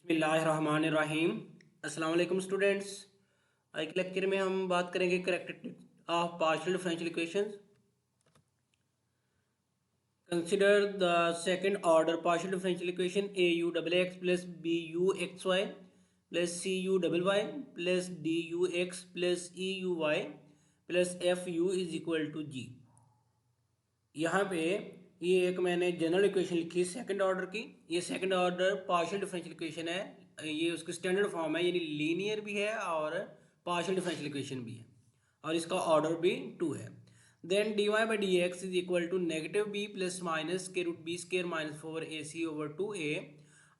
बिस्मिल्लाहिर्रहमानिर्रहीम। अस्सलाम वालेकुम स्टूडेंट्स। आज के लेक्चर में हम बात करेंगे characteristics of partial differential equations. Consider the second order partial differential equation A U double X plus B U X Y plus C U double Y plus D U X plus E U Y plus F U is equal to G. यहाँ पे ये एक मैंने general equation लिखी है second order की। ये second order partial differential equation है। ये उसकी स्टैंडर्ड फॉर्म है, यानी लीनियर भी है और पार्शियल डिफरेंशियल इक्वेशन भी है, और इसका ऑर्डर भी 2 है। Then D Y by D x is equal to negative B plus minus के root B square minus 4ac over 2a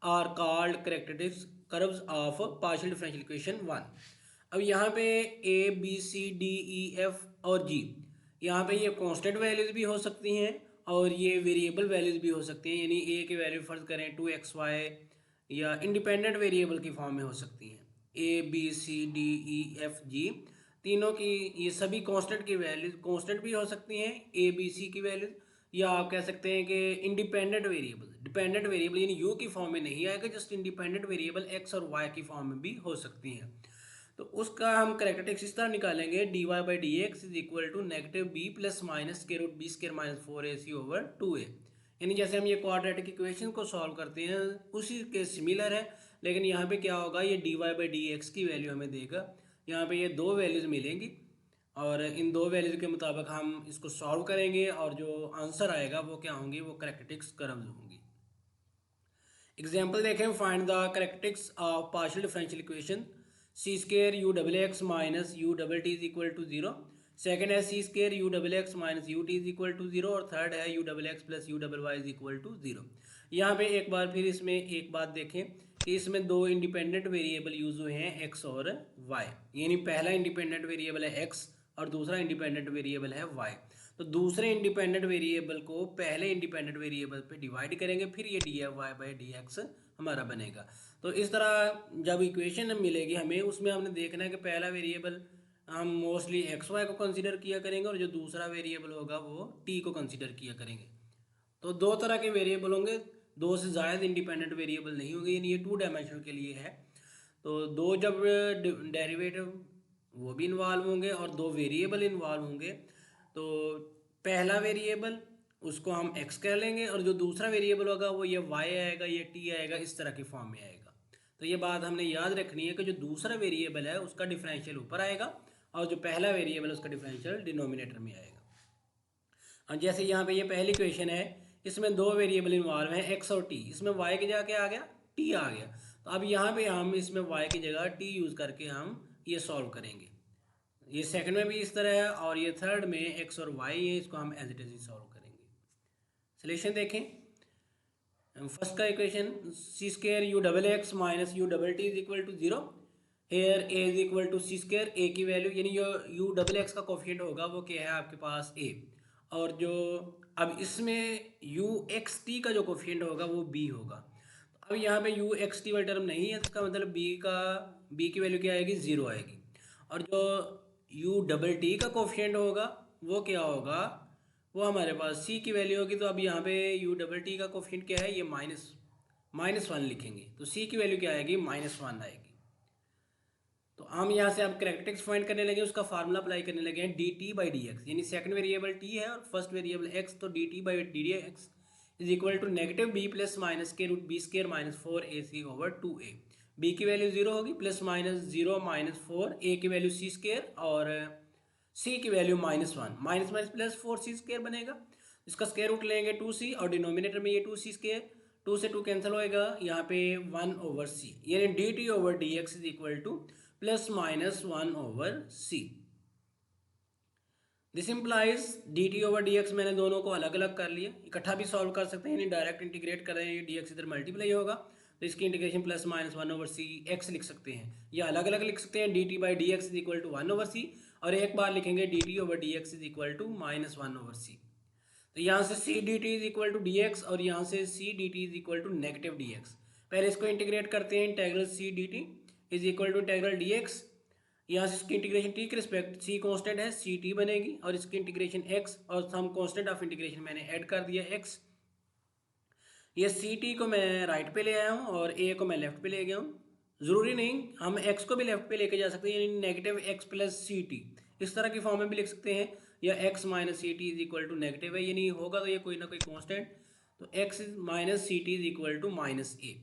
are called characteristics curves of partial differential equation 1। अब यहाँ पे A B C D E F और G, यहाँ पे ये constant values भी हो सकती हैं और ये वेरिएबल वैल्यूज भी हो सकती हैं, यानी ए की वैल्यू फर्ज करें 2xy, या इंडिपेंडेंट वेरिएबल की फॉर्म में हो सकती हैं। A B C D E F G तीनों की, ये सभी कांस्टेंट की वैल्यूज कांस्टेंट भी हो सकती हैं ए बी सी की वैल्यूज, या आप कह सकते हैं कि इंडिपेंडेंट वेरिएबल। डिपेंडेंट वेरिएबल यानी यू की फॉर्म में नहीं आएगा, जस्ट इंडिपेंडेंट वेरिएबल एक्स और वाई की फॉर्म में भी हो सकती हैं। तो उसका हम कैरेक्टरिस्टिक्स इस तरह निकालेंगे, D Y by D x is equal to negative B plus minus के root B square minus 4ac over 2a। यानी जैसे हम ये क्वाड्रेटिक इक्वेशन को सॉल्व करते हैं उसी के सिमिलर है, लेकिन यहाँ पे क्या होगा, ये D Y by D x की वैल्यू हमें देगा। यहाँ पे ये दो वैल्यूज मिलेंगी और इन दो वैल्यूज के मुताबिक हम इसको सॉल्व करेंगे और जो आंसर आएगा वो क्या होंगी, वो कैरेक्टरिस्टिक्स कर्व्स होंगी। एग्जाम्पल देखें, find the characteristics of partial differential equation C square U double X minus U double T is equal to zero. Second है C square U double X minus U T is equal to zero, और third है U double X plus U double Y is equal to zero. यहाँ पे एक बार फिर इसमें एक बात देखें कि इसमें दो इंडिपेंडेंट वेरिएबल यूज हुए हैं एक्स और वाई, यानी पहला इंडिपेंडेंट वेरिएबल है एक्स और दूसरा इंडिपेंडेंट वेरिएबल है वाई। तो दूसरे इंडिपेंडेंट वेरिएबल को पहले इंडिपेंडेंट वेरिएबल पे डिवाइड करेंगे, फिर ये D F Y by D X हमारा बनेगा। तो इस तरह जब इक्वेशन मिलेगी हमें, उसमें हमने देखना है कि पहला वेरिएबल हम मोस्टली एक्स वाई को कंसीडर किया करेंगे और जो दूसरा वेरिएबल होगा वो टी को कंसीडर किया करेंगे। तो दो तरह के वेरिएबल होंगे, दो से ज़्यादा इंडिपेंडेंट वेरिएबल नहीं होंगे, यानी ये 2 डायमेंशन के लिए है। तो दो जब डेरिवेटिव वो भी इन्वॉल्व होंगे और दो वेरिएबल इन्वॉल्व होंगे, तो पहला वेरिएबल उसको हम x कह लेंगे और जो दूसरा वेरिएबल होगा वो ये y आएगा, ये t आएगा, इस तरह की फॉर्म में आएगा। तो ये बात हमने याद रखनी है कि जो दूसरा वेरिएबल है उसका डिफरेंशियल ऊपर आएगा और जो पहला वेरिएबल है उसका डिफरेंशियल डिनोमिनेटर में आएगा। और जैसे यहाँ पे ये पहली क्वेश्चन है, इसमें दो वेरिएबल इन्वॉल्व हैं x और t, इसमें y की जगह क्या आ गया, t आ गया। तो अब यहाँ पे हम इसमें y की जगह t यूज़ करके हम ये सॉल्व करेंगे। ये सेकंड में भी इस तरह है और ये थर्ड में x और y है, इसको हम एज इट इज सॉल्व करेंगे। सोल्यूशन देखें, फर्स्ट का equation C square U double X minus U double T is equal to zero. Here A is equal to C square, A की value यानी जो यू डबल एक्स का coefficient होगा वो क्या है आपके पास a, और जो अब इसमें यू एक्स टी का जो कोफिशिएंट होगा वो b होगा। तो अब यहाँ पे यू एक्स टी वाला टर्म नहीं है, इसका मतलब b की वैल्यू क्या आएगी, 0 आएगी। और जो यू डबल टी का कोफिशिएंट होगा वो क्या होगा, वो हमारे पास c की वैल्यू होगी। तो अब यहाँ पे यू डबल टी का कोफिशिएंट क्या है, ये माइनस वन लिखेंगे, तो c की वैल्यू क्या आएगी, -1 आएगी। तो हम यहाँ से अब कैरेक्टरिस्टिक्स फाइंड करने लगे, उसका फार्मूला अप्लाई करने लगे हैं D T by D X, यानी सेकंड वेरिएबल t है और फर्स्ट वेरिएबल x, तो D T by D x is equal to negative B plus minus के root B square minus 4ac over 2a। b की value 0 होगी, plus minus 0 minus 4, a की value c square और c की value -1, minus minus plus 4c square बनेगा। इसका square root लेंगे 2c और डिनोमिनेटर में ये 2c स्केयर, 2 से 2 कैंसिल होएगा, यहाँ पे 1 ओवर c, यानी D T over D x is equal to plus minus 1 over c। This implies D T over D x, मैंने दोनों को अलग अलग कर लिया, इकट्ठा भी सॉल्व कर सकते हैं, यानी डायरेक्ट इंटीग्रेट कर रहे हैं, डी एक्स इधर मल्टीप्लाई होगा तो इसकी integration plus minus 1 over C X लिख सकते हैं, या अलग अलग लिख सकते हैं, D T by D x is equal to 1 over C, और एक बार लिखेंगे D T over D x is equal to -1 over C. तो यहाँ से C D T is equal to D X और यहाँ से C D T is equal to negative D X. पहले इसको इंटीग्रेट करते हैं, integral C D T is equal to integral D X, यहाँ से इसकी इंटीग्रेशन टी के रिस्पेक्ट सी कांस्टेंट है सी टी बनेगी, और इसकी इंटीग्रेशन एक्स और सम कांस्टेंट ऑफ इंटीग्रेशन मैंने ऐड कर दिया एक्स, ये सी टी को मैं राइट पे ले आया हूँ और ए को मैं लेफ्ट पे ले गया हूँ। ज़रूरी नहीं, हम एक्स को भी लेफ्ट पे लेके जा सकते हैं, यानी नेगेटिव एक्स प्लस सी टी, इस तरह की फॉर्म में भी लिख सकते हैं। या X minus C T is equal to negative है, यानी होगा तो ये कोई ना कोई कॉन्स्टेंट, तो X minus C T is equal to minus A.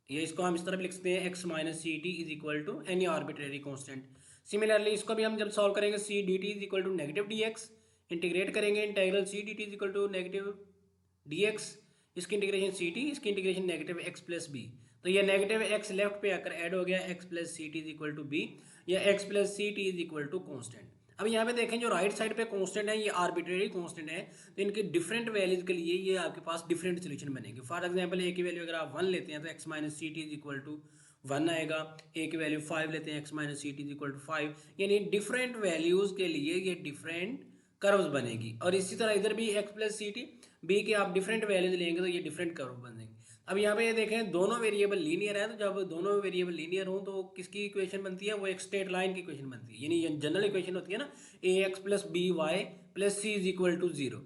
ये इसको हम इस तरह भी लिख सकते हैं, X minus C T is equal to any arbitrary constant. Similarly इसको भी हम जब सॉल्व करेंगे, C D T is equal to negative D X, integrate करेंगे, integral C D T is equal to negative D X, इसकी integration C T, इसकी integration negative X plus B. तो ये नेगेटिव एक्स लेफ्ट पे आकर add हो गया, X plus C T is equal to B, या X plus C T is equal to constant. अब यहाँ पे देखें जो राइट साइड पे कांस्टेंट है ये आर्बिट्रेरी कांस्टेंट है, तो इनके डिफरेंट वैल्यूज के लिए ये आपके पास डिफरेंट सोल्यूशन बनेंगे। फॉर एग्जांपल ए की वैल्यू अगर आप 1 लेते हैं तो X minus C T is equal to 1 आएगा। ए की वैल्यू 5 लेते हैं, X minus C T is equal to 5, यानी डिफरेंट वैल्यूज के लिए ये डिफरेंट कर्व्स बनेगी। और इसी तरह इधर भी एक्स प्लस सी टी बी के आप डिफरेंट वैल्यूज लेंगे तो ये डिफरेंट कर्व बनेंगे। अब यहाँ पे ये देखें दोनों वेरिएबल लीनियर है, तो जब दोनों वेरिएबल लीनियर हो तो किसकी इक्वेशन बनती है, वो एक स्ट्रेट लाइन की इक्वेशन बनती है। यानी जनरल इक्वेशन होती है ना, A X plus B Y plus C is equal to 0,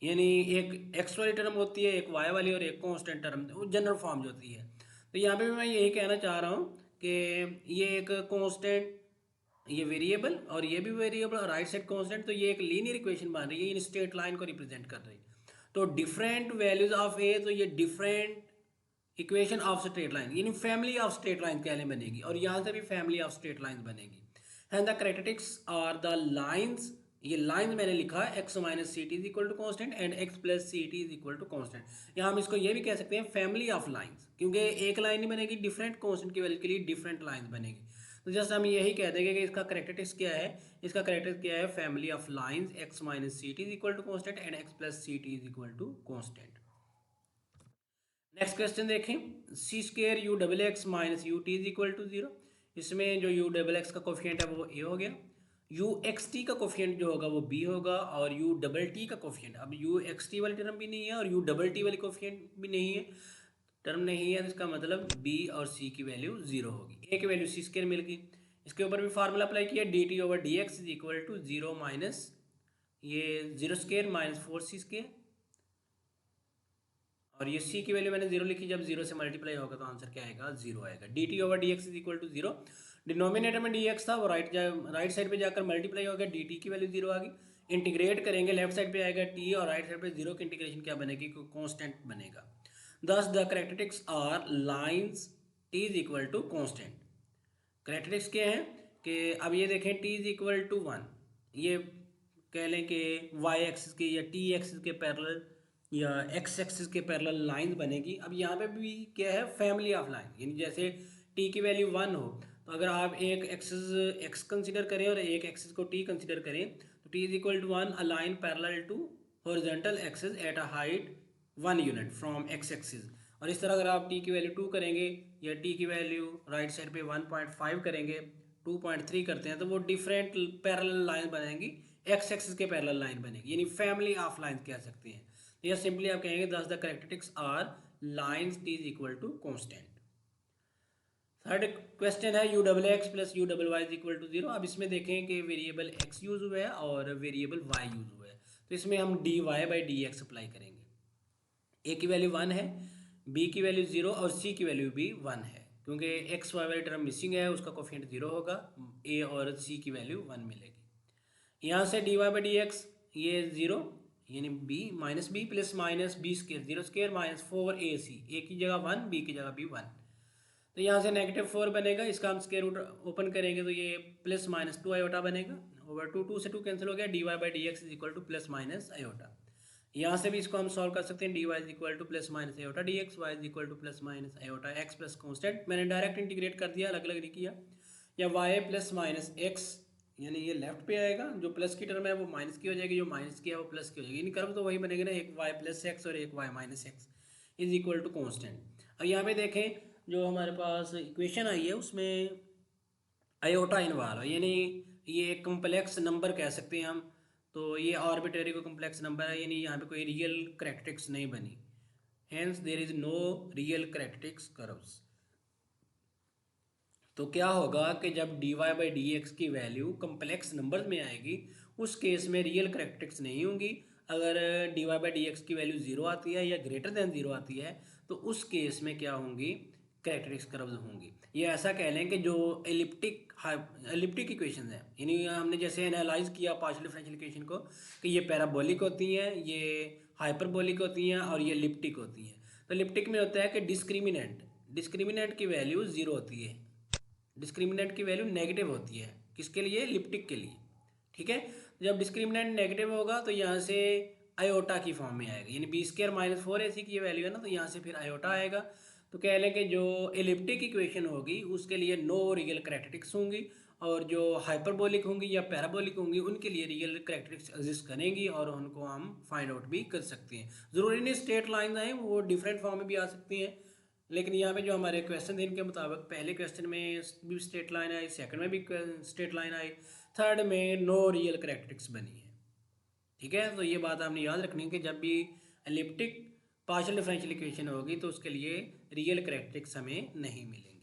यानी एक एक्स वाली टर्म होती है, एक वाई वाली, और एक कांस्टेंट टर्म, वो जनरल फॉर्म जो होती है। तो यहाँ पे भी मैं यही कहना चाह रहा हूँ कि ये एक कांस्टेंट, ये वेरिएबल और ये भी वेरिएबल और राइट साइड कांस्टेंट, तो ये एक लीनियर इक्वेशन बन रही है, इन स्ट्रेट लाइन को रिप्रेजेंट कर रही है। तो डिफरेंट वैल्यूज ऑफ ए, तो ये different equation of straight line, यानी फैमिली ऑफ स्ट्रेट लाइन कहने बनेगी, और यहाँ से भी फैमिली ऑफ स्ट्रेट लाइन बनेगी। And the characteristics are the lines, ये लाइन मैंने लिखा है x minus C T is equal to constant and x plus C T is equal to constant. यहाँ हम इसको ये भी कह सकते हैं फैमिली ऑफ लाइंस, क्योंकि एक लाइन नहीं बनेगी, डिफरेंट कॉन्स्टेंट की वैल्यू के लिए डिफरेंट लाइन बनेगी। तो जस्ट हम यही कह देंगे कि इसका कैरेक्टरिस्टिक्स क्या है, इसका कैरेक्टरिस्टिक्स क्या है, family of lines X minus C T is equal to constant and x plus C T is equal to constant. Next question देखें, C square U double X minus U T is equal to 0। इसमें जो U double X का coefficient है वो A हो गया, U X T का coefficient जो होगा वो बी होगा, और यू डबल टी का कोफिशिएंट, अब यू एक्स टी वाली टर्म भी नहीं है और यू डबल टी वाली कोफिशिएंट भी नहीं है, टर्म नहीं है, तो इसका मतलब बी और सी की वैल्यू 0 होगी। ए की वैल्यू सी स्क्र मिल गई, इसके ऊपर भी फार्मूला अप्लाई किया, d T over D x is equal to 0 minus ये 0 स्क्र माइनस 4 सी स्क्र, और ये c की वैल्यू मैंने 0 लिखी, जब 0 से मल्टीप्लाई होगा तो आंसर क्या आएगा, 0 आएगा। D T over D x is equal to 0, denominator में डी एक्स था वो राइट साइड पे जाकर मल्टीप्लाई हो गया, डी टी की वैल्यू 0 आ गई। इंटीग्रेट करेंगे, लेफ्ट साइड पे आएगा t और राइट साइड पे 0 की इंटीग्रेशन क्या बनेगी, कॉन्स्टेंट बनेगा। Thus the characteristics are lines t is equal to constant. Characteristics क्या है कि अब ये देखें t इज इक्वल टू 1, ये कह लें कि y एक्सिस के या t एक्सिस के पैरेलल या एक्स एक्सिस के पैरेलल लाइन बनेगी। अब यहाँ पे भी क्या है, फैमिली ऑफ लाइन, यानी जैसे t की वैल्यू 1 हो तो अगर आप एक एक्सिस x कंसीडर करें और एक एक्सिस को t कंसीडर करें तो t is equal to 1 a line parallel to horizontal axis at a height 1 unit from x axis. और इस तरह अगर आप t की वैल्यू 2 करेंगे या t की वैल्यू राइट साइड पे 1.5 करेंगे, 2.3 करते हैं, तो वो डिफरेंट पैरेलल लाइन बनेंगी, एक्स एक्सिस के पैरेलल लाइन बनेगी, यानी फैमिली ऑफ लाइन कह सकते हैं। या सिंपली आप कहेंगे thus the characteristics are lines T is equal to constant. Third question है U double X plus U double Y is equal to 0। अब इसमें देखें कि वेरिएबल x यूज हुआ है और वेरिएबल y यूज हुआ है, तो इसमें हम d Y by D x apply करेंगे। a की वैल्यू 1 है, b की वैल्यू 0 और c की वैल्यू भी 1 है, क्योंकि x y वाली टर्म मिसिंग है, उसका कोफिशिएंट 0 होगा, a और c की वैल्यू 1 मिलेगी। यहाँ से d Y by D x ये 0, यानी b minus b plus minus b square, 0 square minus 4ac, a की जगह 1 b की जगह भी 1, तो यहाँ से नेगेटिव 4 बनेगा, इसका हम स्क्वायर रूट ओपन करेंगे तो ये प्लस माइनस 2 आयोटा बनेगा, ओवर 2 से 2 कैंसिल हो गया, d Y by D x is equal to plus minus iota. यहाँ से भी इसको हम सॉल्व कर सकते हैं, d y is equal to plus minus iota d x, y is equal to plus minus iota x plus constant, मैंने direct integrate कर दिया, अलग अलग नहीं किया। या वाई प्लस माइनस एक्स, यानी ये लेफ्ट पे आएगा, जो प्लस की टर्म है वो माइनस की हो जाएगी, जो माइनस की है वो प्लस की हो जाएगी, यानी कर्व तो वही बनेगा ना, एक वाई प्लस एक्स और एक y minus x is equal to constant. अब यहाँ पे देखें जो हमारे पास इक्वेशन आई है उसमें आयोटा इन्वॉल्व है, यानी ये एक कम्प्लेक्स नंबर कह सकते हैं हम, तो ये आर्बिट्रेरी को कम्प्लेक्स नंबर है, यानी यहाँ पे कोई रियल कैरेक्टरिस्टिक्स नहीं बनी, hence there is no real characteristics curves. तो क्या होगा कि जब d Y by D x की वैल्यू कम्प्लेक्स नंबर में आएगी उस केस में रियल कैरेक्टरिस्टिक्स नहीं होंगी, अगर dy बाई डी एक्स की वैल्यू 0 आती है या ग्रेटर देन 0 आती है तो उस केस में क्या होंगी, कैरेक्टरिस्टिक्स कर्व्स होंगी। ये ऐसा कह लें कि जो एलिप्टिक इक्वेशन है, यानी हमने जैसे एनालाइज किया पार्शियल डिफरेंशियल इक्वेशन को कि ये पैराबोलिक होती हैं, ये हाइपरबोलिक होती हैं और ये एलिप्टिक होती हैं। तो एलिप्टिक में होता है कि डिस्क्रिमिनेंट की वैल्यू 0 होती है, डिस्क्रिमिनेंट की वैल्यू नेगेटिव होती है, किसके लिए, एलिप्टिक के लिए। ठीक है, जब डिस्क्रिमिनेंट नेगेटिव होगा तो यहाँ से आयोटा की फॉर्म में आएगा, यानी बी स्क्र माइनस 4ac की वैल्यू है ना, तो यहाँ से फिर आयोटा आएगा। तो कह लें कि जो एलिप्टिक इक्वेशन होगी उसके लिए नो रियल कैरेक्टरिस्टिक्स होंगी, और जो हाइपरबोलिक होंगी या पैराबोलिक होंगी उनके लिए रियल कैरेक्टरिस्टिक्स एग्जिस्ट करेंगी और उनको हम फाइंड आउट भी कर सकते हैं। ज़रूरी नहीं स्ट्रेट लाइन आए, वो डिफरेंट फॉर्म में भी आ सकती हैं, लेकिन यहाँ पे जो हमारे क्वेश्चन थे इनके मुताबिक पहले क्वेश्चन में भी स्ट्रेट लाइन आई, सेकंड में भी स्ट्रेट लाइन आई, थर्ड में नो रियल कैरेक्टरिस्टिक्स बनी है। ठीक है, तो ये बात आपने याद रखनी है कि जब भी एलिप्टिक पार्शियल डिफरेंशियल इक्वेशन होगी तो उसके लिए रियल कैरेक्टरिस्टिक्स हमें नहीं मिलेंगी।